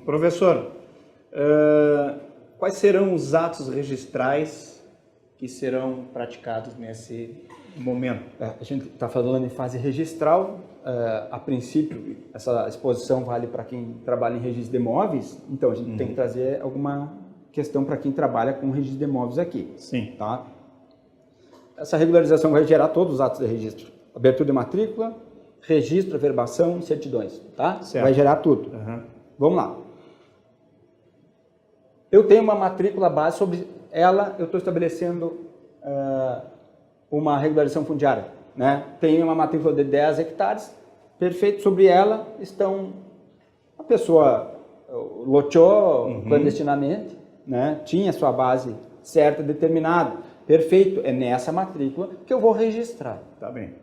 Professor, quais serão os atos registrais que serão praticados nesse momento? A gente está falando em fase registral. A princípio, essa exposição vale para quem trabalha em registro de imóveis, então a gente tem que trazer alguma questão para quem trabalha com registro de imóveis aqui. Sim. Tá? Essa regularização vai gerar todos os atos de registro. Abertura de matrícula, registro, averbação e certidões. Tá? Vai gerar tudo. Vamos lá. Eu tenho uma matrícula base, sobre ela eu estou estabelecendo uma regularização fundiária. Né? Tenho uma matrícula de 10 hectares, perfeito, sobre ela estão, a pessoa loteou clandestinamente, né? Tinha sua base certa, determinada, perfeito, é nessa matrícula que eu vou registrar. Tá bem.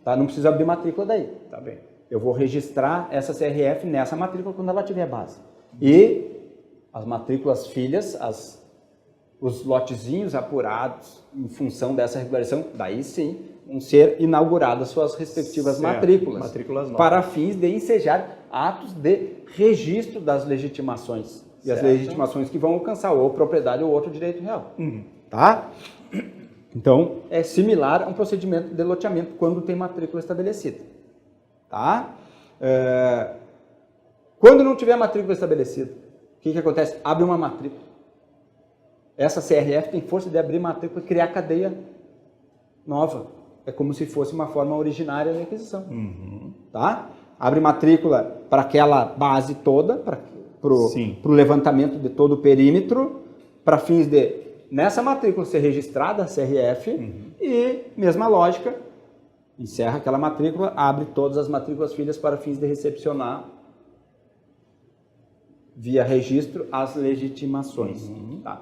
Tá? Não precisa abrir matrícula daí. Tá bem. Eu vou registrar essa CRF nessa matrícula quando ela tiver base. E as matrículas filhas, os lotezinhos apurados em função dessa regularização, daí sim, vão ser inauguradas suas respectivas matrículas para fins de ensejar atos de registro das legitimações. E as legitimações que vão alcançar ou propriedade ou outro direito real. Tá? Então, é similar a um procedimento de loteamento quando tem matrícula estabelecida. Tá? Quando não tiver matrícula estabelecida, o que acontece? Abre uma matrícula. Essa CRF tem força de abrir matrícula e criar cadeia nova. É como se fosse uma forma originária de aquisição. Tá? Abre matrícula para aquela base toda, para o levantamento de todo o perímetro, para fins de, nessa matrícula, ser registrada a CRF e, mesma lógica, encerra aquela matrícula, abre todas as matrículas filhas para fins de recepcionar via registro as legitimações. Tá?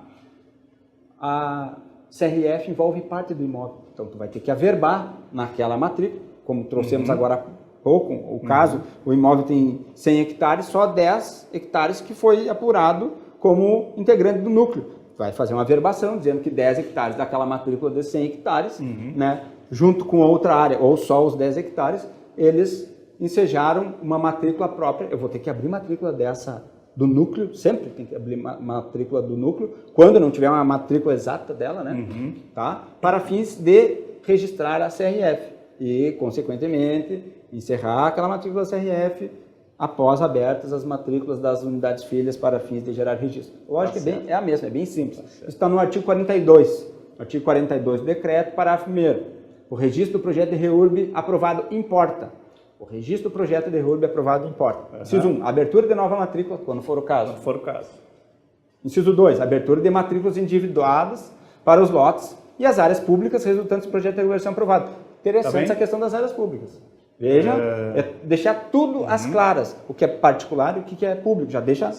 A CRF envolve parte do imóvel, então tu vai ter que averbar naquela matrícula, como trouxemos agora há pouco, o caso, o imóvel tem 100 hectares, só 10 hectares que foi apurado como integrante do núcleo. Vai fazer uma averbação dizendo que 10 hectares daquela matrícula de 100 hectares, né, junto com outra área, ou só os 10 hectares, eles ensejaram uma matrícula própria. Eu vou ter que abrir matrícula do núcleo, sempre tem que abrir matrícula do núcleo, quando não tiver uma matrícula exata dela, né? Tá? Para fins de registrar a CRF e, consequentemente, encerrar aquela matrícula da CRF após abertas as matrículas das unidades filhas para fins de gerar registro. Lógico que é a mesma, é bem simples. Isso está no artigo 42. Artigo 42 do decreto, parágrafo 1º. O registro do projeto de REURB aprovado importa. O registro do projeto de REURB aprovado importa. Inciso 1, abertura de nova matrícula, quando for o caso. Inciso 2, abertura de matrículas individuadas para os lotes e as áreas públicas resultantes do projeto de regulação aprovado. Interessante essa questão das áreas públicas. Veja, deixar tudo às claras, o que é particular e o que é público. Já deixa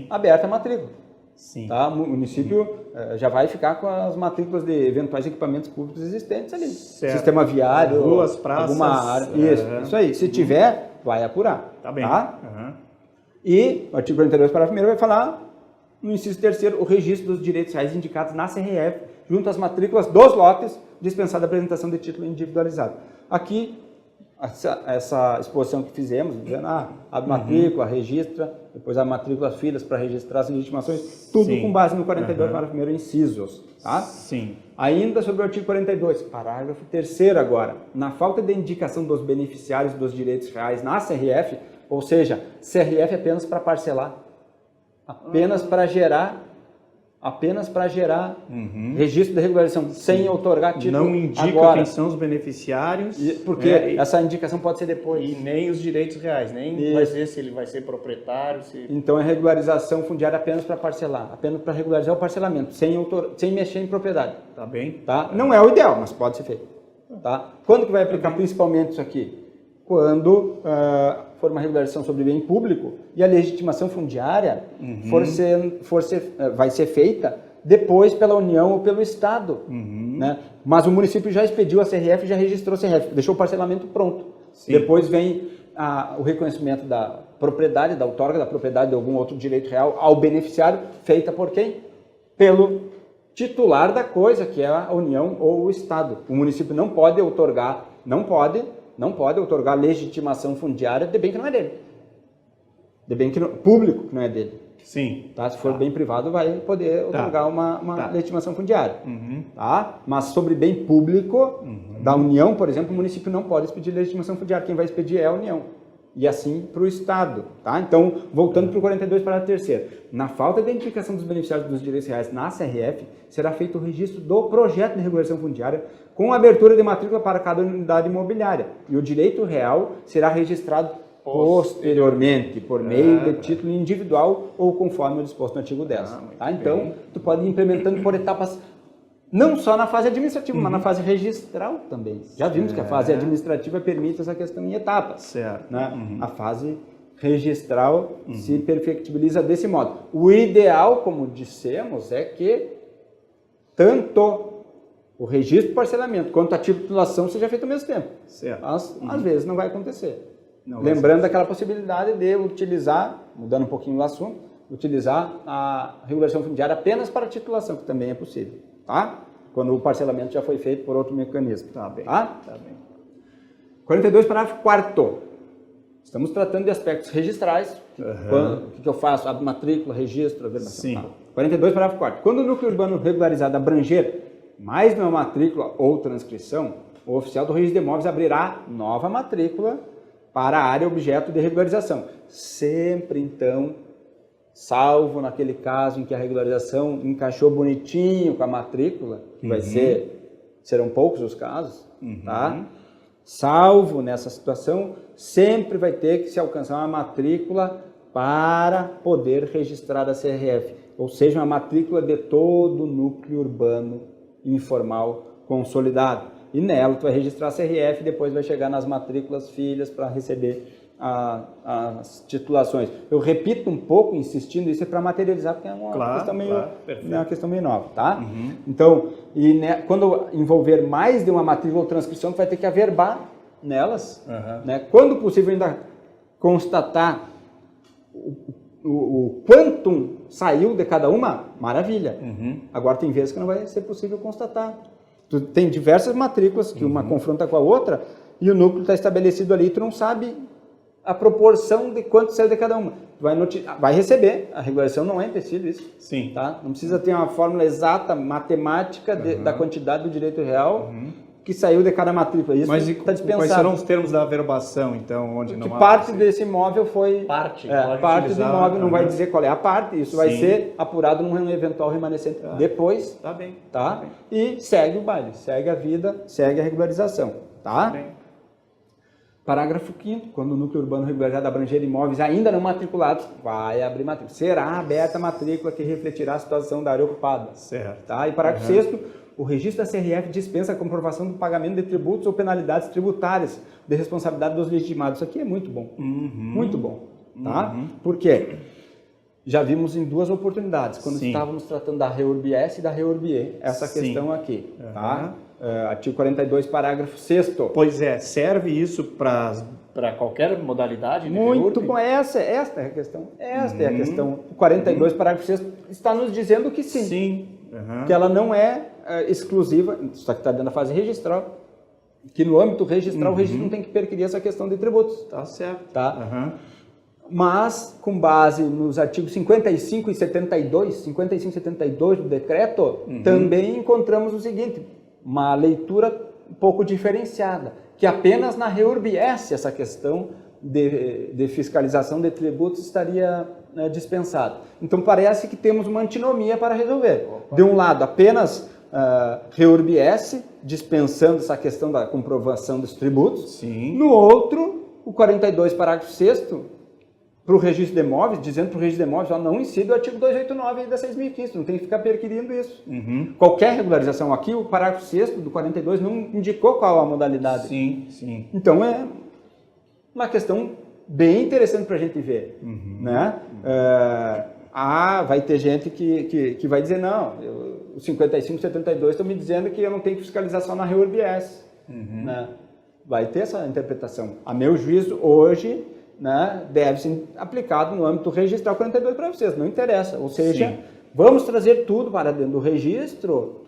aberta a matrícula. Tá? O município já vai ficar com as matrículas de eventuais equipamentos públicos existentes ali. Sistema viário, ruas, praças, alguma área. Isso aí. Se tiver, vai apurar. Tá bem. Tá? E o artigo 42, parágrafo 1º, vai falar, no inciso 3º, o registro dos direitos reais indicados na CRF, junto às matrículas dos lotes, dispensada a apresentação de título individualizado. Aqui, essa exposição que fizemos, dizendo, abre matrícula, registra, depois a matrícula filhas para registrar as legitimações, tudo com base no 42, parágrafo 1º, incisos. Tá? Ainda sobre o artigo 42, parágrafo 3º agora, na falta de indicação dos beneficiários dos direitos reais na CRF, ou seja, CRF apenas para parcelar, apenas para gerar registro de regularização, sem outorgar título. Não indica quem são os beneficiários. Porque essa indicação pode ser depois. E nem os direitos reais, nem vai ser se ele vai ser proprietário. Então é regularização fundiária apenas para parcelar, apenas para regularizar o parcelamento, sem mexer em propriedade. Tá bem? Tá? Não é o ideal, mas pode ser feito. Tá? Quando que vai aplicar principalmente isso aqui? Quando for uma regularização sobre bem público e a legitimação fundiária vai ser feita depois pela União ou pelo Estado. Né? Mas o município já expediu a CRF, já registrou a CRF, deixou o parcelamento pronto. Depois vem o reconhecimento da propriedade, da outorga da propriedade de algum outro direito real ao beneficiário, feita por quem? Pelo titular da coisa, que é a União ou o Estado. O município não pode outorgar legitimação fundiária de bem que não é dele. De bem que público que não é dele. Sim. Tá? Se for bem privado, vai poder outorgar uma legitimação fundiária. Tá? Mas sobre bem público da União, por exemplo, o município não pode expedir legitimação fundiária. Quem vai expedir é a União. E assim para o Estado. Tá? Então, voltando para o 42, parágrafo 3º. Na falta de identificação dos beneficiários dos direitos reais na CRF, será feito o registro do projeto de regulação fundiária com abertura de matrícula para cada unidade imobiliária. E o direito real será registrado posteriormente, por meio de título individual ou conforme o disposto no artigo 10. Tá? Então, tu pode ir implementando por etapas, não só na fase administrativa, mas na fase registral também. Já vimos que a fase administrativa permite essa questão em etapas. Certo. Né? A fase registral se perfectibiliza desse modo. O ideal, como dissemos, é que tanto o registro de parcelamento quanto a titulação seja feito ao mesmo tempo. Certo. Mas, às vezes, não vai acontecer. Não, lembrando daquela possibilidade de utilizar, mudando um pouquinho o assunto, utilizar a regulação fundiária apenas para titulação, que também é possível, tá? Quando o parcelamento já foi feito por outro mecanismo. Tá bem. Tá? Tá bem. 42, parágrafo 4º. Estamos tratando de aspectos registrais. O que eu faço? A matrícula, registro, a verbação. Sim. Tá. 42, parágrafo 4º. Quando o núcleo urbano regularizado abranger mais de uma matrícula ou transcrição, o oficial do registro de imóveis abrirá nova matrícula para a área objeto de regularização. Sempre, então, salvo naquele caso em que a regularização encaixou bonitinho com a matrícula, que serão poucos os casos, tá? Salvo nessa situação, sempre vai ter que se alcançar uma matrícula para poder registrar a CRF, ou seja, uma matrícula de todo o núcleo urbano informal consolidado. E nela tu vai registrar a CRF e depois vai chegar nas matrículas filhas para receber as titulações. Eu repito um pouco, insistindo, isso é para materializar, porque é uma questão meio nova, tá? Então, quando envolver mais de uma matrícula ou transcrição, tu vai ter que averbar nelas, né? Quando possível ainda constatar o quantum saiu de cada uma, maravilha. Agora tem vezes que não vai ser possível constatar. Tu tem diversas matrículas que uma confronta com a outra e o núcleo está estabelecido ali, tu não sabe a proporção de quanto saiu de cada uma. Tu vai receber, a regulação não é empecilho isso. Sim. Tá? Não precisa ter uma fórmula exata, matemática da quantidade do direito real que saiu de cada matrícula. Isso está dispensado. Quais serão os termos da averbação, então, onde não há... parte desse imóvel foi... Parte do imóvel, não vai dizer qual é a parte, isso vai ser apurado num eventual remanescente depois. Tá bem. Tá? E segue o baile, segue a vida, segue a regularização. Tá? Bem. Parágrafo 5º, quando o núcleo urbano regularizado abranger imóveis ainda não matriculados, vai abrir matrícula. Será aberta a matrícula que refletirá a situação da área ocupada. Certo. Tá? E parágrafo 6º, o registro da CRF dispensa a comprovação do pagamento de tributos ou penalidades tributárias de responsabilidade dos legitimados. Isso aqui é muito bom. Muito bom. Tá? Por quê? Já vimos em duas oportunidades, quando estávamos tratando da REURB-S e da REURB-E, essa questão aqui. Tá? Artigo 42, parágrafo 6º. Pois é, serve isso para qualquer modalidade? Muito bom, esta é a questão. Esta é a questão. O 42, parágrafo 6º, está nos dizendo que sim. Sim. Que ela não é exclusiva, só que está dentro da fase registral, que no âmbito registral o registro não tem que perquirir essa questão de tributos. Tá certo. Tá? Mas, com base nos artigos 55 e 72 do decreto, também encontramos o seguinte, uma leitura um pouco diferenciada, que apenas na REURB-S essa questão de fiscalização de tributos estaria dispensada. Então parece que temos uma antinomia para resolver. De um lado, apenas REURB-S, dispensando essa questão da comprovação dos tributos. Sim. No outro, o 42, parágrafo 6º, para o registro de imóveis, dizendo para o registro de imóveis, não incide o artigo 289 da 6.015, não tem que ficar perquirindo isso. Qualquer regularização aqui, o parágrafo 6º do 42 não indicou qual a modalidade. Sim. Então é uma questão bem interessante para a gente ver. Né? Vai ter gente que vai dizer, não, os 55 e 72 estão me dizendo que eu não tenho que fiscalizar só na REURB-S. Né? Vai ter essa interpretação. A meu juízo, hoje, né, deve ser aplicado no âmbito registral 42 para vocês, não interessa. Ou seja, Vamos trazer tudo para dentro do registro,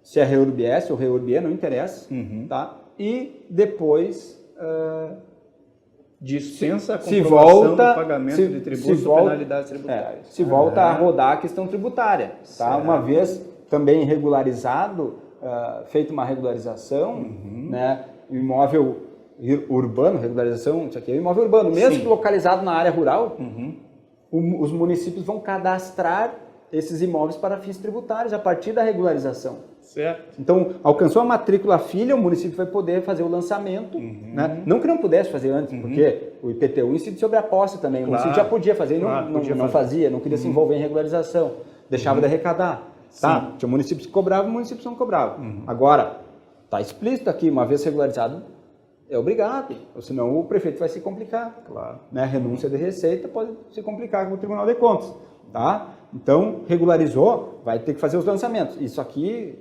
se é REURB-S ou REURB-E, não interessa, tá? E depois dispensa a se comprovação volta, do pagamento de tributos ou penalidades tributárias. se volta a rodar a questão tributária, tá? Certo. Uma vez também regularizado, feita uma regularização, né? Imóvel urbano, regularização, isso aqui é um imóvel urbano, mesmo que localizado na área rural, os municípios vão cadastrar esses imóveis para fins tributários a partir da regularização. Certo. Então, alcançou a matrícula filha, o município vai poder fazer o lançamento, né? Não que não pudesse fazer antes, porque o IPTU incide sobre a posse também, o município já podia fazer, não fazia, não queria se envolver em regularização, deixava de arrecadar. Tá? Tinha municípios que cobravam, municípios que não cobravam. Agora, está explícito aqui, uma vez regularizado, é obrigado, ou senão o prefeito vai se complicar. Claro. Né? Renúncia de receita pode se complicar com o Tribunal de Contas. Tá? Então, regularizou, vai ter que fazer os lançamentos. Isso aqui,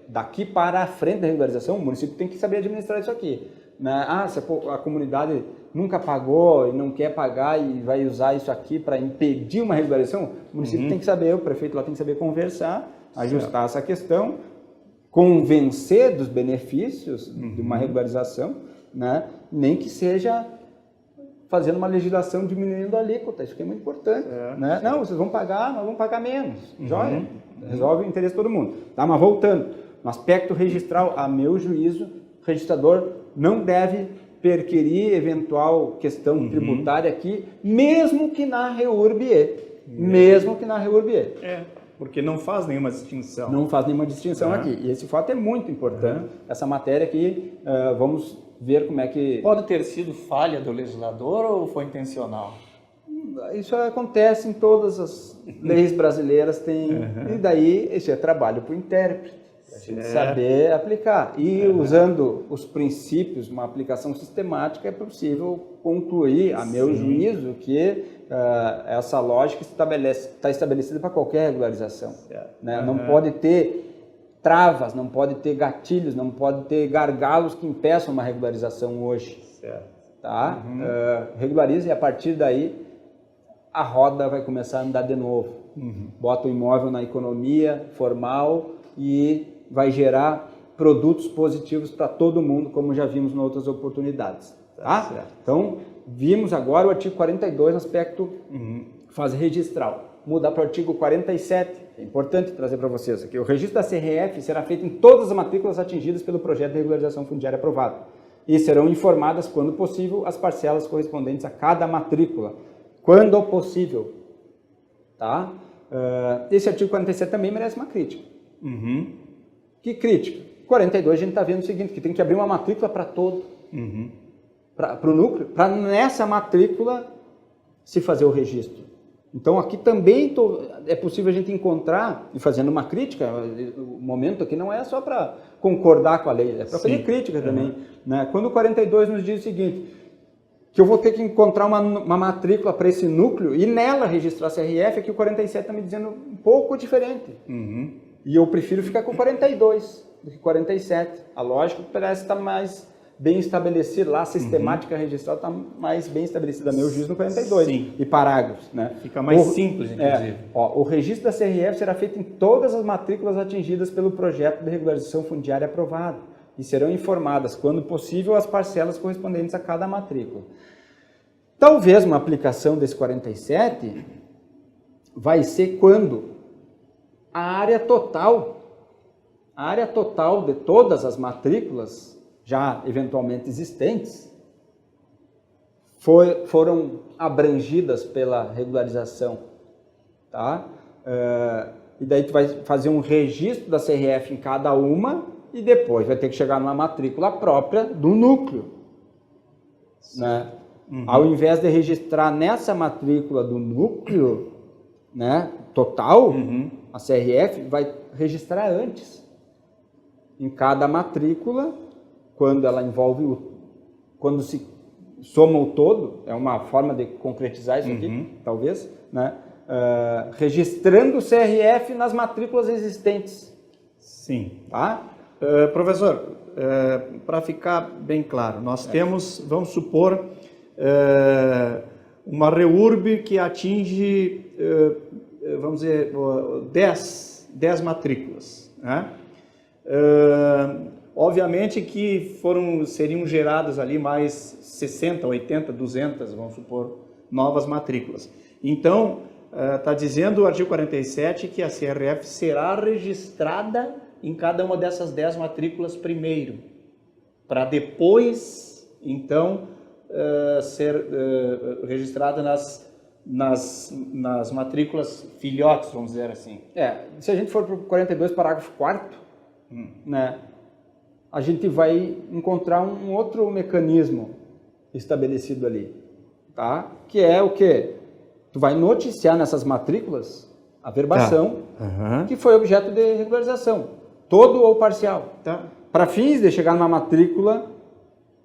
daqui para a frente da regularização, o município tem que saber administrar isso aqui. Né? Se a comunidade nunca pagou e não quer pagar e vai usar isso aqui para impedir uma regularização, o município tem que saber, o prefeito lá tem que saber conversar, ajustar essa questão, convencer dos benefícios de uma regularização, né? Nem que seja fazendo uma legislação diminuindo a alíquota, isso aqui é muito importante. Né? Não, vocês vão pagar, nós vamos pagar menos. Joia, resolve o interesse de todo mundo. Tá, mas voltando, no aspecto registral, a meu juízo, o registrador não deve perquirir eventual questão tributária aqui, mesmo que na REURB-E. Mesmo que na REURB-E. Porque não faz nenhuma distinção. Não faz nenhuma distinção aqui. E esse fato é muito importante. Essa matéria aqui, vamos ver como é que... Pode ter sido falha do legislador ou foi intencional? Isso acontece em todas as leis brasileiras, e daí esse é trabalho para o intérprete, a gente saber aplicar. E usando os princípios, uma aplicação sistemática, é possível concluir, a meu juízo, que essa lógica está estabelecida para qualquer regularização. Né? Não pode ter travas, não pode ter gatilhos, não pode ter gargalos que impeçam uma regularização hoje. Tá? Regulariza e a partir daí a roda vai começar a andar de novo. Bota o imóvel na economia formal e vai gerar produtos positivos para todo mundo, como já vimos em outras oportunidades. Tá? Então, vimos agora o artigo 42 no aspecto fase registral. Mudar para o artigo 47, é importante trazer para vocês aqui. O registro da CRF será feito em todas as matrículas atingidas pelo projeto de regularização fundiária aprovado. E serão informadas, quando possível, as parcelas correspondentes a cada matrícula. Quando possível. Tá? Esse artigo 47 também merece uma crítica. Que crítica? 42 a gente está vendo o seguinte, que tem que abrir uma matrícula para todo. Para o núcleo, para nessa matrícula se fazer o registro. Então aqui também é possível a gente encontrar, e fazendo uma crítica, o momento aqui não é só para concordar com a lei, é para fazer crítica também. Né? Quando o 42 nos diz o seguinte, que eu vou ter que encontrar uma matrícula para esse núcleo e nela registrar a CRF, aqui o 47 está me dizendo um pouco diferente. E eu prefiro ficar com 42 do que 47. A lógica parece estar mais bem estabelecida lá, a sistemática registral está mais bem estabelecida, a meu juízo, no 42. E parágrafos. Né? Fica mais simples, inclusive. O registro da CRF será feito em todas as matrículas atingidas pelo projeto de regularização fundiária aprovado e serão informadas, quando possível, as parcelas correspondentes a cada matrícula. Talvez uma aplicação desse 47 vai ser quando a área total de todas as matrículas já eventualmente existentes foram abrangidas pela regularização. Tá? E daí tu vai fazer um registro da CRF em cada uma e depois vai ter que chegar numa matrícula própria do núcleo. Né? Ao invés de registrar nessa matrícula do núcleo, né, total, a CRF vai registrar antes. Em cada matrícula, quando ela envolve quando se soma o todo, é uma forma de concretizar isso aqui, talvez, né? Registrando o CRF nas matrículas existentes. Sim. Tá? Professor, para ficar bem claro, nós temos, vamos supor, uma REURB que atinge vamos dizer, 10 matrículas, né? Obviamente que seriam geradas ali mais 60, 80, 200, vamos supor, novas matrículas. Então, está dizendo o artigo 47 que a CRF será registrada em cada uma dessas 10 matrículas primeiro, para depois, então, ser registrada nas matrículas filhotes, vamos dizer assim. Se a gente for para o 42, parágrafo 4º, né, a gente vai encontrar um outro mecanismo estabelecido ali, tá? Que é o quê? Tu vai noticiar nessas matrículas a verbação que foi objeto de regularização, todo ou parcial. Para fins de chegar numa matrícula,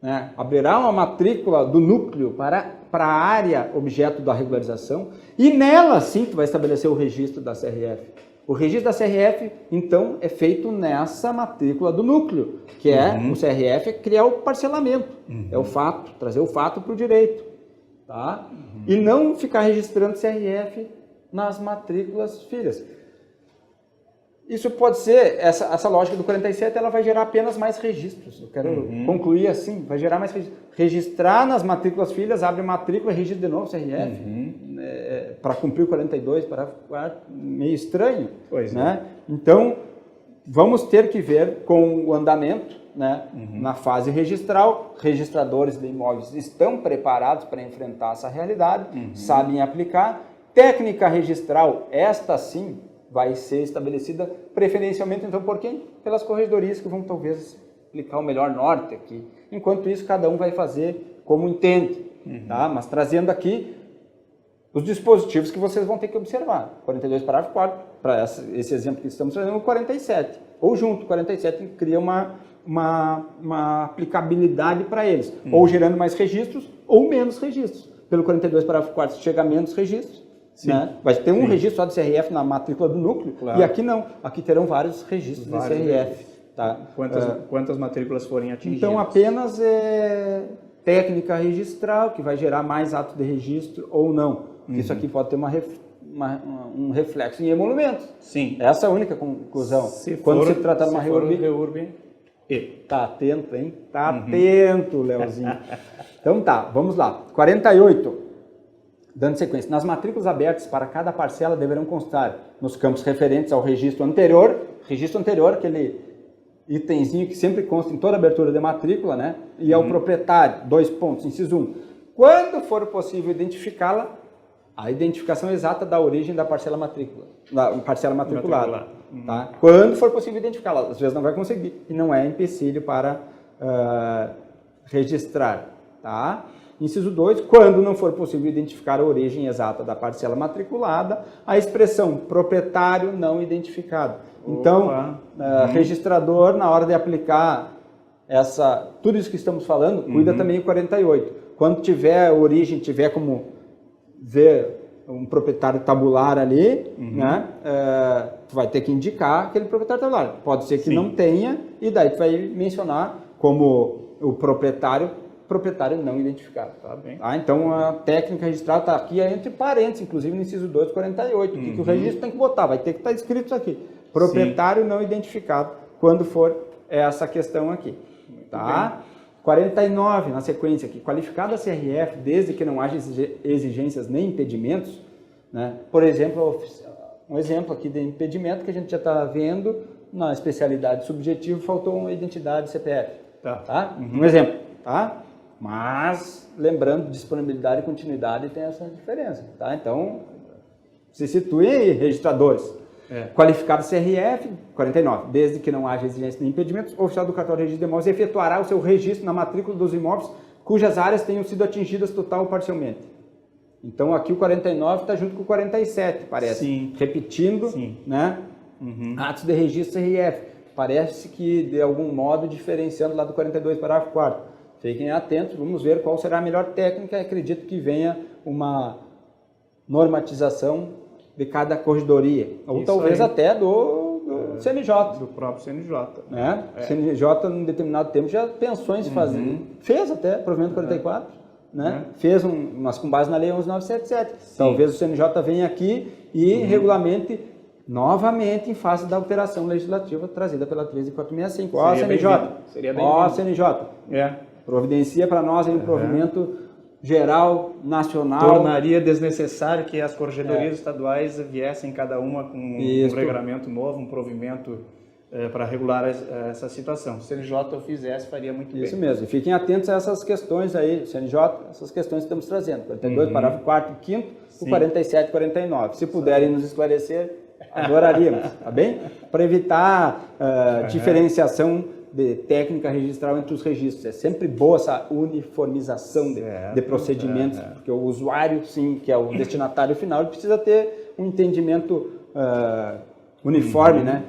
né, abrirá uma matrícula do núcleo para a área objeto da regularização e nela sim tu vai estabelecer o registro da CRF. O registro da CRF, então, é feito nessa matrícula do núcleo, que é o CRF, criar o parcelamento. É o fato, trazer o fato para o direito. Tá? E não ficar registrando CRF nas matrículas filhas. Isso pode ser, essa lógica do 47, ela vai gerar apenas mais registros. Eu quero concluir assim, vai gerar mais registros. Registrar nas matrículas filhas, abre matrícula, registra de novo CRF, para cumprir o 42, parágrafo 4, meio estranho. Pois né? Então, vamos ter que ver com o andamento, né? Na fase registral, registradores de imóveis estão preparados para enfrentar essa realidade, sabem aplicar. Técnica registral, esta sim, vai ser estabelecida preferencialmente, então, por quem? Pelas corregedorias que vão talvez aplicar o melhor norte aqui. Enquanto isso, cada um vai fazer como entende, tá? Mas trazendo aqui os dispositivos que vocês vão ter que observar. 42, parágrafo 4º, para esse exemplo que estamos trazendo, o 47. Ou junto, o 47 cria uma aplicabilidade para eles, ou gerando mais registros, ou menos registros. Pelo 42, parágrafo 4º, chega a menos registros. Né? Vai ter um registro só de CRF na matrícula do núcleo, e aqui não. Aqui terão vários registros de CRF. Tá? Quantas matrículas forem atingidas? Então, apenas técnica registral, que vai gerar mais atos de registro ou não. Isso aqui pode ter um reflexo em emolumentos. Sim. Essa é a única conclusão. Quando se trata de uma reurb. Tá atento, hein? Tá atento, Leozinho. Então tá, vamos lá. 48. Dando sequência, nas matrículas abertas para cada parcela deverão constar nos campos referentes ao registro anterior, aquele itemzinho que sempre consta em toda abertura de matrícula, né? E ao proprietário, 2 pontos, inciso 1. Quando for possível identificá-la, a identificação exata da origem da parcela matriculada. Tá? Quando for possível identificá-la, às vezes não vai conseguir, e não é empecilho para registrar. Tá? Inciso 2, quando não for possível identificar a origem exata da parcela matriculada, a expressão proprietário não identificado. Então, registrador, na hora de aplicar tudo isso que estamos falando, cuida também o 48. Quando tiver a origem, tiver como ver um proprietário tabular ali, né, tu vai ter que indicar aquele proprietário tabular. Pode ser que não tenha, e daí tu vai mencionar como o proprietário não identificado. Tá bem. Então, a técnica registrada está aqui entre parênteses, inclusive no inciso 2, 48. O que o registro tem que botar? Vai ter que estar escrito isso aqui. Proprietário não identificado, quando for essa questão aqui. Tá? 49, na sequência aqui. Qualificada a CRF, desde que não haja exigências nem impedimentos. Né? Por exemplo, um exemplo aqui de impedimento que a gente já está vendo na especialidade subjetiva, faltou uma identidade CPF. Tá? Um exemplo. Tá? Mas, lembrando, disponibilidade e continuidade tem essa diferença. Tá? Então, se situem aí, registradores. Qualificado CRF, 49. Desde que não haja exigência nem impedimentos, o oficial do cartório de registro de imóveis efetuará o seu registro na matrícula dos imóveis cujas áreas tenham sido atingidas total ou parcialmente. Então, aqui o 49 está junto com o 47, parece. Sim. Repetindo, né? Atos de registro CRF. Parece que, de algum modo, diferenciando lá do 42, parágrafo 4º. Fiquem atentos, vamos ver qual será a melhor técnica. Acredito que venha uma normatização de cada corregedoria, ou isso talvez até do CNJ. Do próprio CNJ. Né? O CNJ, em determinado tempo, já pensou em se fazer. Fez até, provimento 44. Né? Fez, mas com base na lei 11.977. Talvez o CNJ venha aqui e regulamente novamente em fase da alteração legislativa trazida pela 13465. Ó, CNJ. Seria bem-vindo. Ó, CNJ. Providencia para nós aí um provimento geral, nacional. Tornaria desnecessário que as corregedorias estaduais viessem cada uma com um regulamento novo, um provimento para regular essa situação. Se o CNJ fizesse, faria muito bem. Isso mesmo. E fiquem atentos a essas questões aí, CNJ, essas questões que estamos trazendo. 42, parágrafo 4º e 5º, o 47 e 49. Se puderem nos esclarecer, adoraríamos, tá bem? Para evitar diferenciação de técnica registral entre os registros. É sempre boa essa uniformização de procedimentos, porque o usuário, sim, que é o destinatário final, ele precisa ter um entendimento uniforme, né?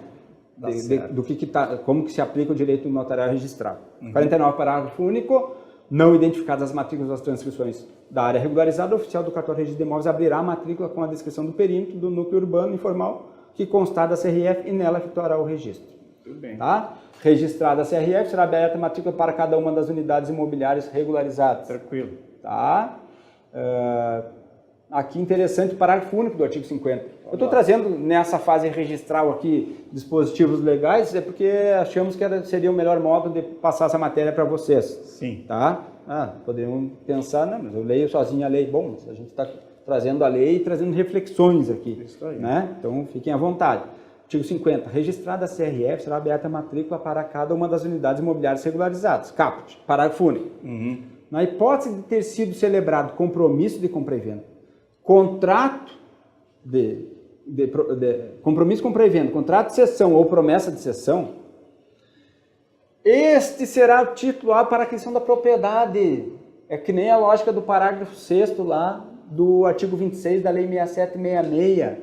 Do que como que se aplica o direito notarial registral. 49, parágrafo único. Não identificadas as matrículas das transcrições da área regularizada, o oficial do cartório de registro de imóveis abrirá a matrícula com a descrição do perímetro do núcleo urbano informal que constar da CRF e nela efetuará o registro. Tudo bem. Tá? Registrada a CRF, será aberta a matrícula para cada uma das unidades imobiliárias regularizadas. Tranquilo. Tá? Aqui interessante o parágrafo único do artigo 50. Eu estou trazendo nessa fase registral aqui dispositivos legais, é porque achamos que seria o melhor modo de passar essa matéria para vocês. Sim. Tá? Poderiam pensar, não, mas eu leio sozinho a lei. Bom, a gente está trazendo a lei e trazendo reflexões aqui. Isso aí. Né? Então, fiquem à vontade. Artigo 50. Registrada a CRF, será aberta a matrícula para cada uma das unidades imobiliárias regularizadas. Caput. Parágrafo único. Na hipótese de ter sido celebrado compromisso de compra e venda, contrato compromisso compra e venda, contrato de cessão ou promessa de cessão, este será titular para a aquisição da propriedade. É que nem a lógica do parágrafo 6º lá do artigo 26 da Lei 6766,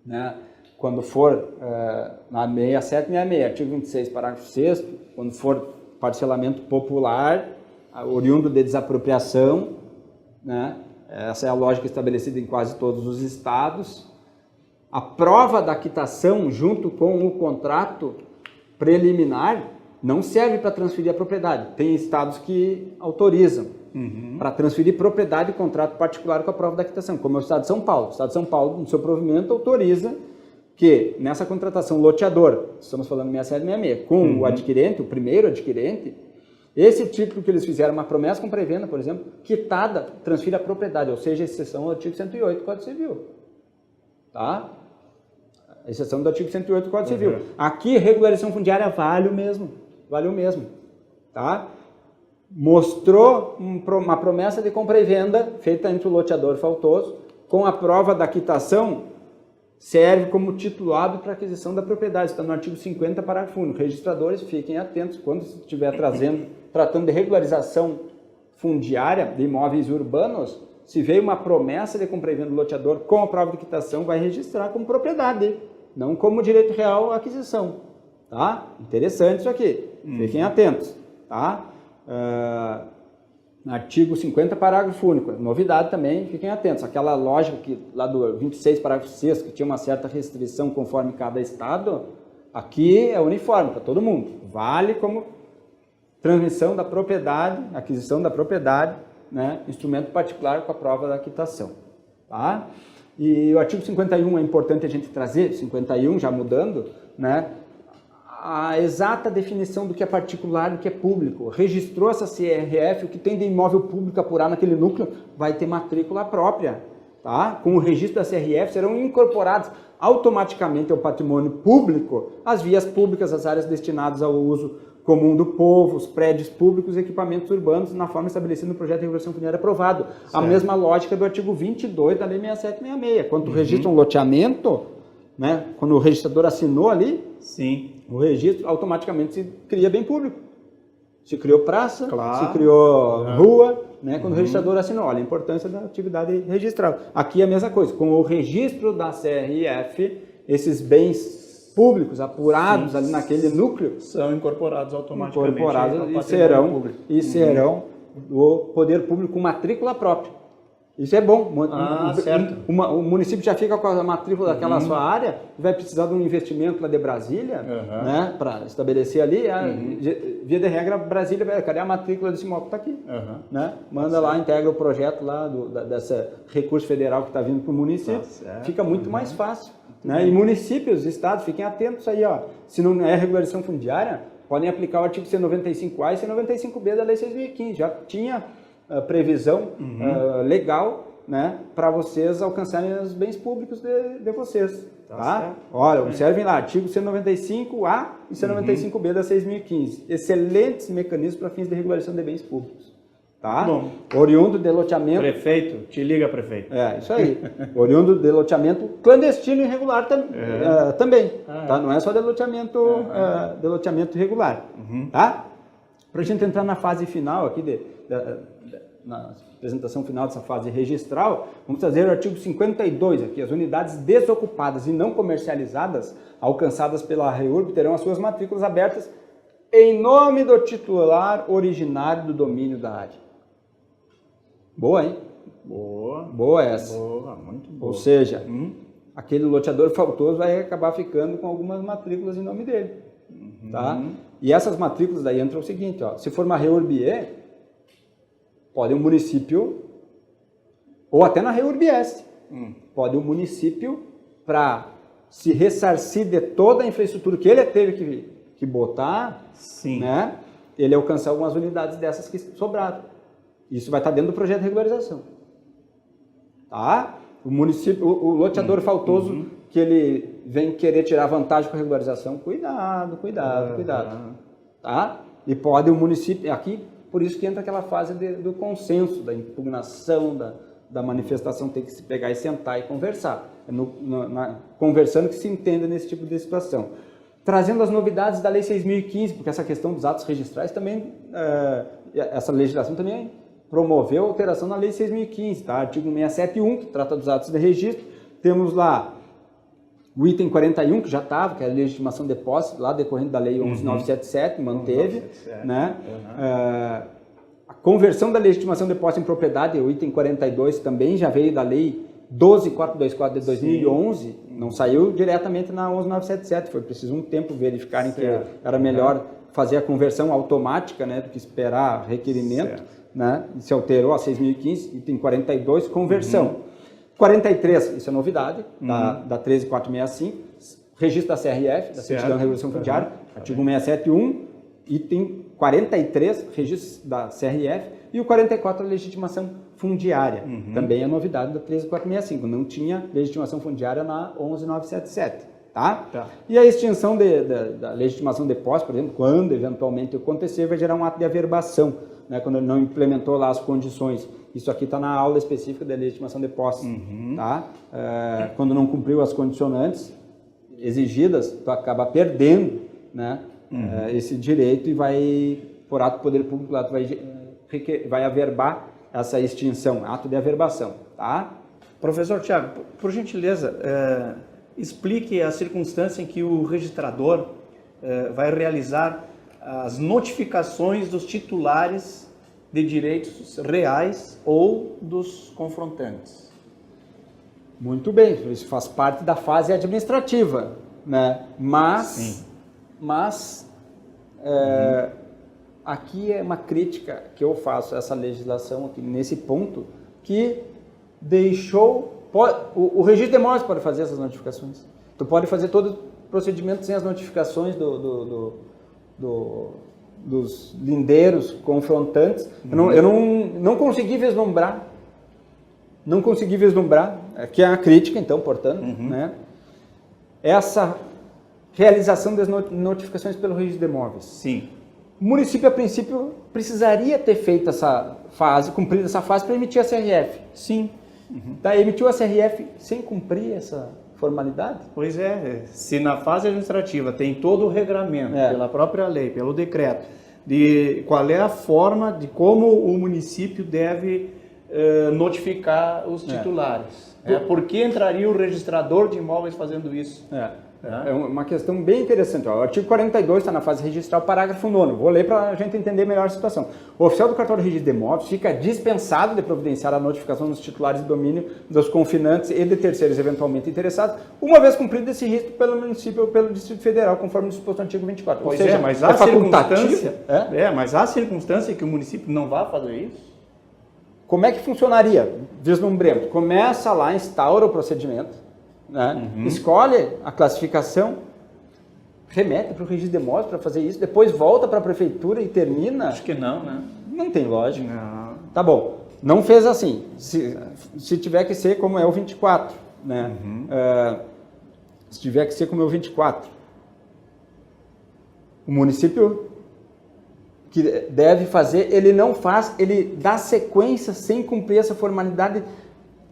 né? Quando for na 6766, artigo 26, parágrafo 6º, quando for parcelamento popular, oriundo de desapropriação, né? Essa é a lógica estabelecida em quase todos os estados. A prova da quitação junto com o contrato preliminar não serve para transferir a propriedade. Tem estados que autorizam para transferir propriedade e contrato particular com a prova da quitação, como é o estado de São Paulo. O estado de São Paulo, no seu provimento, autoriza que nessa contratação loteador, estamos falando 6766, com o adquirente, o primeiro adquirente, esse título que eles fizeram, uma promessa com pré-venda, por exemplo, quitada, transfere a propriedade, ou seja, a exceção do artigo 108 do Código Civil. Tá? A exceção do artigo 108 do Código Civil. Aqui, regularização fundiária vale o mesmo. Vale o mesmo. Tá? Mostrou uma promessa de compra e venda feita entre o loteador faltoso, com a prova da quitação, serve como titulado para aquisição da propriedade. Está no artigo 50, parágrafo único. Registradores, fiquem atentos quando estiver tratando de regularização fundiária de imóveis urbanos, se veio uma promessa de compra e venda do loteador com a prova de quitação, vai registrar como propriedade, não como direito real à aquisição. Tá? Interessante isso aqui. Fiquem atentos. Tá? Artigo 50, parágrafo único. Novidade também, fiquem atentos. Aquela lógica que, lá do 26, parágrafo 6º, que tinha uma certa restrição conforme cada estado, aqui é uniforme para todo mundo. Vale como transmissão da propriedade, aquisição da propriedade, né, instrumento particular com a prova da quitação. Tá? E o artigo 51 é importante a gente trazer, 51 já mudando, né, a exata definição do que é particular e do que é público. Registrou essa CRF, o que tem de imóvel público apurar naquele núcleo vai ter matrícula própria. Tá? Com o registro da CRF serão incorporados automaticamente ao patrimônio público as vias públicas, as áreas destinadas ao uso comum do povo, os prédios públicos e equipamentos urbanos na forma estabelecida no projeto de regulação fundiária aprovado. Certo. A mesma lógica do artigo 22 da Lei 6766. Quando tu registra um loteamento, né, quando o registrador assinou ali, sim, o registro automaticamente se cria bem público. Se criou praça, se criou rua, né, quando o registrador assinou. Olha a importância da atividade registral. Aqui é a mesma coisa. Com o registro da CRF, esses bens públicos apurados ali naquele núcleo são incorporados automaticamente e serão do poder público com matrícula própria. Isso é bom. Certo. O município já fica com a matrícula daquela sua área, vai precisar de um investimento lá de Brasília, né, para estabelecer ali. Via de regra, Brasília, cadê a matrícula desse imóvel? Está aqui. Né? Manda lá, integra o projeto lá desse recurso federal que está vindo para o município. Fica muito mais fácil. Né? E municípios, estados, fiquem atentos aí. Ó. Se não é regularização fundiária, podem aplicar o artigo 195A e 195B da Lei 6.015. Já tinha previsão legal, né, para vocês alcançarem os bens públicos de vocês. Tá? Olha, observem lá, artigo 195A e 195B da 6.015. Excelentes mecanismos para fins de regularização de bens públicos. Tá? Bom. Oriundo de loteamento... Prefeito, te liga, prefeito. Isso aí. Oriundo de loteamento clandestino e irregular também. Tá? Não é só de loteamento irregular. Tá? Para a gente entrar na fase final aqui, na apresentação final dessa fase registral, vamos trazer o artigo 52 aqui. As unidades desocupadas e não comercializadas alcançadas pela REURB terão as suas matrículas abertas em nome do titular originário do domínio da área. Boa, hein? Boa essa. Boa, muito boa. Ou seja, aquele loteador faltoso vai acabar ficando com algumas matrículas em nome dele. Tá? E essas matrículas daí entram o seguinte, ó, se for uma REURB-E, pode um município, ou até na REURB-S, pode um município, para se ressarcir de toda a infraestrutura que ele teve que botar, né, ele alcançar algumas unidades dessas que sobraram. Isso vai estar dentro do projeto de regularização. Tá? O município, o loteador faltoso, que ele vem querer tirar vantagem com a regularização, cuidado. Tá? E pode o município, aqui, por isso que entra aquela fase do consenso, da impugnação, da manifestação, tem que se pegar e sentar e conversar. É conversando que se entenda nesse tipo de situação. Trazendo as novidades da Lei 6.015, porque essa questão dos atos registrais também, essa legislação também promoveu alteração na Lei 6.015, tá? Artigo 67.1, que trata dos atos de registro. Temos lá o item 41, que já estava, que é a legitimação de posse, lá decorrente da Lei 11.977, manteve. Né? A conversão da legitimação de posse em propriedade, o item 42, também já veio da Lei 12.424 de 2011, não saiu diretamente na 11.977, foi preciso um tempo verificarem que era melhor fazer a conversão automática, né, do que esperar requerimento. Né? Se alterou a 6.015, item 42, conversão. 43, isso é novidade, da 13.465, registro da CRF, da Certidão de Regulação Fundiária, artigo 67.1, item 43, registro da CRF, e o 44, a legitimação fundiária, também é novidade da 13.465, não tinha legitimação fundiária na 11.977. Tá? E a extinção da legitimação de posse, por exemplo, quando eventualmente acontecer, vai gerar um ato de averbação, né, quando ele não implementou lá as condições. Isso aqui está na aula específica da legitimação de posse. Tá? Quando não cumpriu as condicionantes exigidas, tu acaba perdendo, né, esse direito e vai, por ato do poder público, lá tu vai averbar essa extinção, ato de averbação. Tá? Professor Tiago, por gentileza, explique a circunstância em que o registrador vai realizar as notificações dos titulares de direitos reais ou dos confrontantes. Muito bem, isso faz parte da fase administrativa, né? Mas aqui é uma crítica que eu faço a essa legislação aqui nesse ponto, que deixou... o registro de imóveis pode fazer essas notificações. Tu pode fazer todo o procedimento sem as notificações dos lindeiros confrontantes. Eu não consegui vislumbrar. Não consegui vislumbrar, que é a crítica, então, portanto, né? Essa realização das notificações pelo registro de imóveis. Sim. O município, a princípio, precisaria ter feito essa fase, cumprido essa fase para emitir a CRF. Sim. Tá, emitiu a CRF sem cumprir essa formalidade? Pois é, se na fase administrativa tem todo o regramento, pela própria lei, pelo decreto, de qual é a forma de como o município deve notificar os titulares. Por que entraria o registrador de imóveis fazendo isso? É uma questão bem interessante. Ó. O artigo 42 está na fase registral, parágrafo 9º. Vou ler para a gente entender melhor a situação. O oficial do cartório de registro de imóveis fica dispensado de providenciar a notificação dos titulares de domínio, dos confinantes e de terceiros eventualmente interessados, uma vez cumprido esse registro pelo município ou pelo Distrito Federal, conforme disposto no artigo 24. Pois ou seja, mas há circunstância, É? mas há circunstância que o município não vá fazer isso? Como é que funcionaria? Vislumbremos. Começa lá, instaura o procedimento, né? Escolhe a classificação, remete para o registro de imóveis para fazer isso, depois volta para a prefeitura e termina. Acho que não, né? Não tem lógica. Não. Tá bom. Não fez assim. Se tiver que ser como é o 24, né? Se tiver que ser como é o 24, o município que deve fazer, ele não faz, ele dá sequência sem cumprir essa formalidade,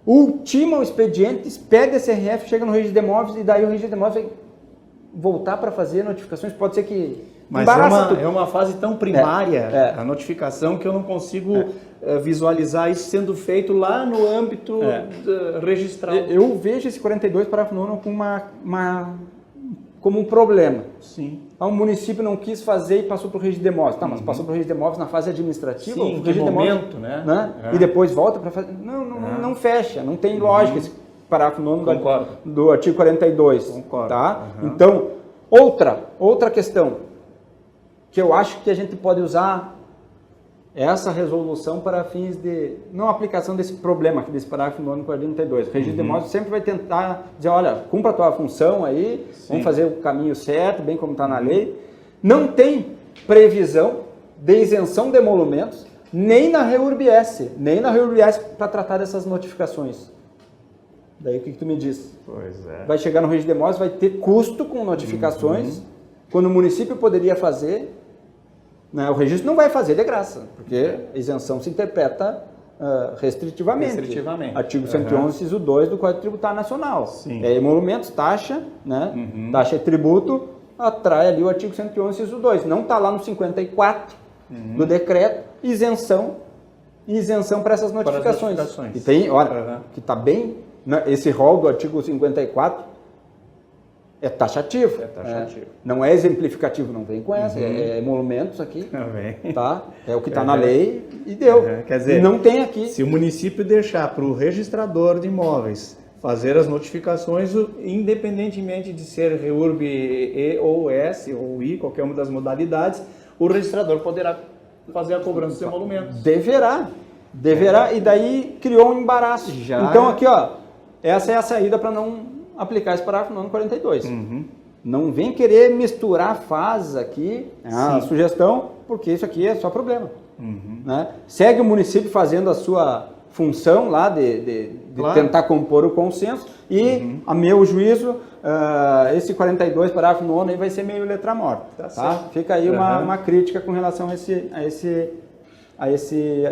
ultima o expediente, pede a CRF, chega no registro de imóveis e daí o registro de imóveis vai voltar para fazer notificações, pode ser que mas é uma fase tão primária, a notificação, que eu não consigo visualizar isso sendo feito lá no âmbito registral. Eu vejo esse 42, parágrafo 9 como um problema. Sim. O município não quis fazer e passou para o registro de imóveis. Tá, mas passou para o registro de imóveis na fase administrativa? Sim, o registro momento, de imóveis, né? É. E depois volta para fazer... Não fecha, não tem lógica esse parágrafo 9 do artigo 42. Concordo. Tá? Então, outra questão que eu acho que a gente pode usar essa resolução para fins de não aplicação desse problema aqui, desse parágrafo 9 do 42. O registro de imóveis sempre vai tentar dizer, olha, cumpra a tua função aí, vamos fazer o caminho certo, bem como está na lei. Não tem previsão de isenção de emolumentos, nem na REURB-S para tratar dessas notificações. Daí o que tu me diz? Pois é. Vai chegar no registro de imóveis, vai ter custo com notificações, quando o município poderia fazer. Né? O registro não vai fazer de graça, porque a isenção se interpreta restritivamente. Artigo 111, inciso 2 do Código Tributário Nacional. Sim. Emolumentos, taxa, né? Taxa e tributo, atrai ali o artigo 111, inciso 2. Não está lá no 54 do decreto, isenção para essas notificações. E tem, olha, que está bem, né? Esse rol do artigo 54 é taxativo. Não é exemplificativo, não vem com essa, é emolumentos aqui, tá? É o que está na lei e deu. Quer dizer, e não tem aqui. Se o município deixar para o registrador de imóveis fazer as notificações, independentemente de ser REURB E ou S ou I, qualquer uma das modalidades, o registrador poderá fazer a cobrança dos emolumentos. Deverá, e daí criou um embaraço. Então aqui, ó, essa é a saída para não aplicar esse parágrafo 9 42. Não vem querer misturar fases aqui, a sugestão, porque isso aqui é só problema. Né? Segue o município fazendo a sua função lá de tentar compor o consenso e, a meu juízo, esse 42, parágrafo 9 aí vai ser meio letra morta. Tá? Fica aí uma crítica com relação a esse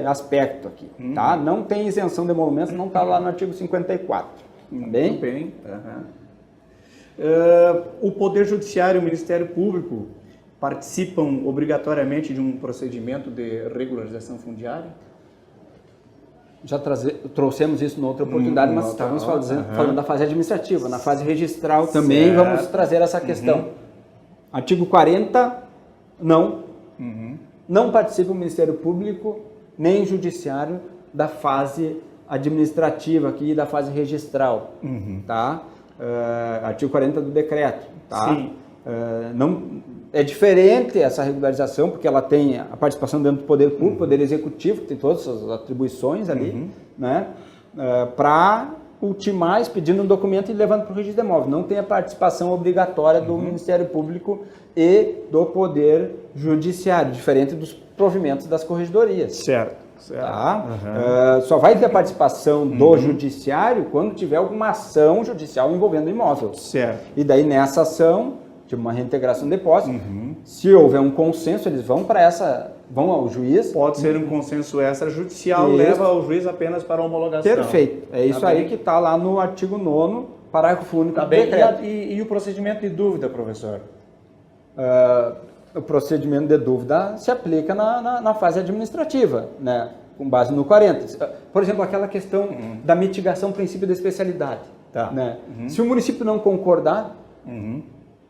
aspecto aqui. Tá? Não tem isenção de emolumentos, não está lá no artigo 54. Bem? O Poder Judiciário e o Ministério Público participam obrigatoriamente de um procedimento de regularização fundiária? Já trouxemos isso em outra oportunidade, mas estávamos falando da fase administrativa. Na fase registral também vamos trazer essa questão. Artigo 40, não participa o Ministério Público nem o Judiciário da fase administrativa aqui, da fase registral, tá? Artigo 40 do decreto, tá? Sim. Não, é diferente essa regularização, porque ela tem a participação dentro do Poder Público, Poder Executivo, que tem todas as atribuições ali, né? Para ultimar, expedindo um documento e levando para o registro de imóveis. Não tem a participação obrigatória do Ministério Público e do Poder Judiciário, diferente dos provimentos das corregedorias. Certo. Tá? Só vai ter a participação do judiciário quando tiver alguma ação judicial envolvendo o imóvel. Certo. E daí nessa ação, tipo uma reintegração de posse, se houver um consenso, eles vão ao juiz. Pode ser um consenso extrajudicial, leva o juiz apenas para a homologação. Perfeito. É isso aí que está lá no artigo 9º, parágrafo único do decreto. E o procedimento de dúvida, professor? O procedimento de dúvida se aplica na fase administrativa, né? Com base no 40. Por exemplo, aquela questão da mitigação princípio da especialidade. Tá. Né? Se o município não concordar,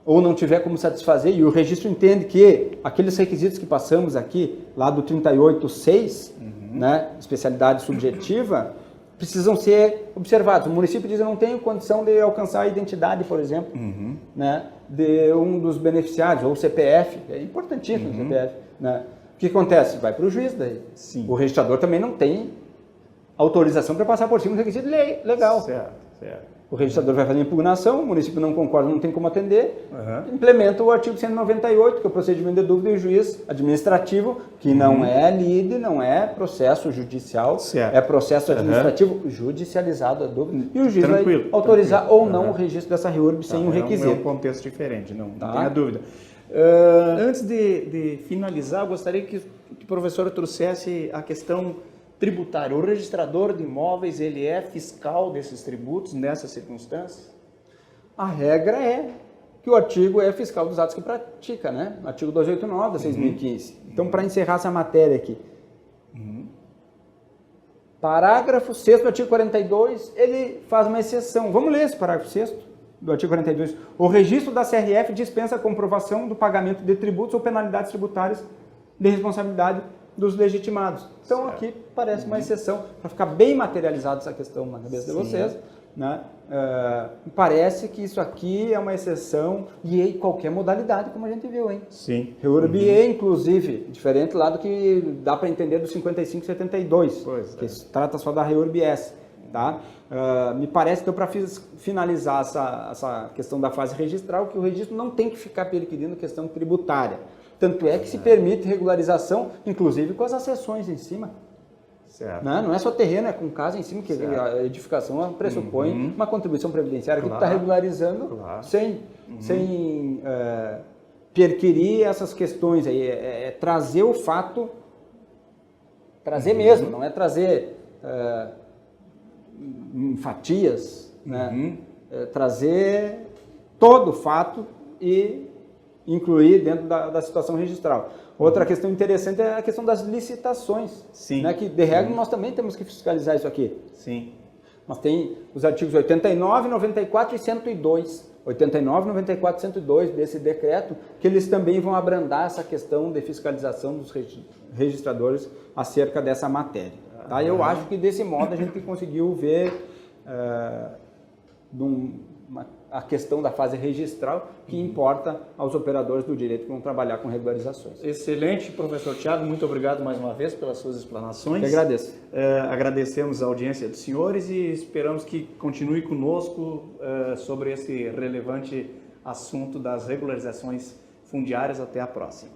ou não tiver como satisfazer, e o registro entende que aqueles requisitos que passamos aqui, lá do 38.6, né, especialidade subjetiva, precisam ser observados. O município diz: eu não tenho condição de alcançar a identidade, por exemplo, né, de um dos beneficiários, ou o CPF, é importantíssimo o CPF. Né? O que acontece? Vai para o juiz daí. Sim. O registrador também não tem autorização para passar por cima do requisito legal. Certo, certo. O registrador vai fazer impugnação, o município não concorda, não tem como atender, implementa o artigo 198, que é o procedimento de dúvida, e o juiz administrativo, que não é lide, não é processo judicial, certo. É processo administrativo judicializado a dúvida, e o juiz vai autorizar ou não o registro dessa REURB sem um requisito. É um contexto diferente, não tenha dúvida. Antes de finalizar, eu gostaria que o professor trouxesse a questão tributário. O registrador de imóveis, ele é fiscal desses tributos nessas circunstâncias? A regra é que o artigo é fiscal dos atos que pratica, né? Artigo 289 da 6.015. Então, para encerrar essa matéria aqui, parágrafo 6º do artigo 42, ele faz uma exceção. Vamos ler esse parágrafo 6º do artigo 42. O registro da CRF dispensa a comprovação do pagamento de tributos ou penalidades tributárias de responsabilidade dos legitimados. Então, aqui parece uma exceção, para ficar bem materializada essa questão na cabeça de vocês. Né? Parece que isso aqui é uma exceção e em qualquer modalidade, como a gente viu, hein? Sim. REURB é, inclusive, diferente lá do que dá para entender do 5572, que trata só da REURB S. Tá? Me parece, então, para finalizar essa questão da fase registral, que o registro não tem que ficar perquirindo questão tributária. Tanto é que se permite regularização, inclusive com as acessões em cima. Certo. Não é só terreno, é com casa em cima, que a edificação pressupõe uma contribuição previdenciária que está regularizando sem perquirir essas questões aí. É trazer o fato, trazer mesmo, não é trazer em fatias, né? É trazer todo o fato e incluir dentro da situação registral. Outra questão interessante é a questão das licitações. Sim. Né, que, de regra, nós também temos que fiscalizar isso aqui. Sim. Nós tem os artigos 89, 94 e 102. 89, 94 e 102 desse decreto, que eles também vão abrandar essa questão de fiscalização dos registradores acerca dessa matéria. Tá? Eu acho que, desse modo, a gente conseguiu ver a questão da fase registral, que importa aos operadores do direito que vão trabalhar com regularizações. Excelente, professor Thiago, muito obrigado mais uma vez pelas suas explanações. Eu agradeço. Agradecemos a audiência dos senhores e esperamos que continue conosco sobre esse relevante assunto das regularizações fundiárias. Até a próxima.